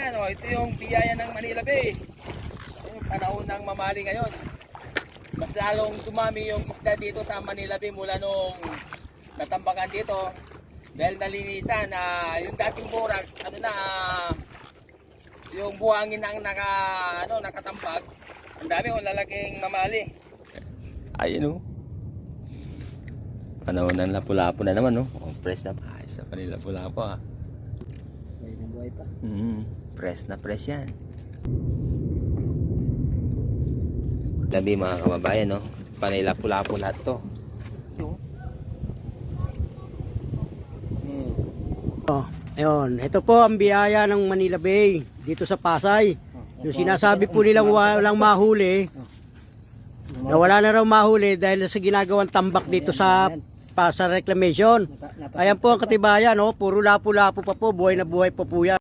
yan, oh. Ito yung biyaya ng Manila Bay. Yung panahon ng mamali ngayon. Mas lalong dumami yung isda dito sa Manila Bay mula nung natambakan dito. Dahil nalinisan na yung dating borax, yung buhangin ang nakatambag. Ang dami kung lalaking mamali. Ayun oh. Panahon ng lapu-lapu na naman, no? Oh, press na pa. Isa pa rin lapu-lapu, ha? Buhay na buhay pa. Press na press yan. Tabi mga kamabayan, no? Panay lapu-lapu lahat to. Oh, ayun. Ito po ang biyaya ng Manila Bay dito sa Pasay. Yung sinasabi po nilang walang mahuli, na wala na raw mahuli dahil sa ginagawang tambak dito sa Pasay Reclamation. Ayan po ang katibayan, no? Puro lapu-lapu pa po, buhay na buhay pa po yan.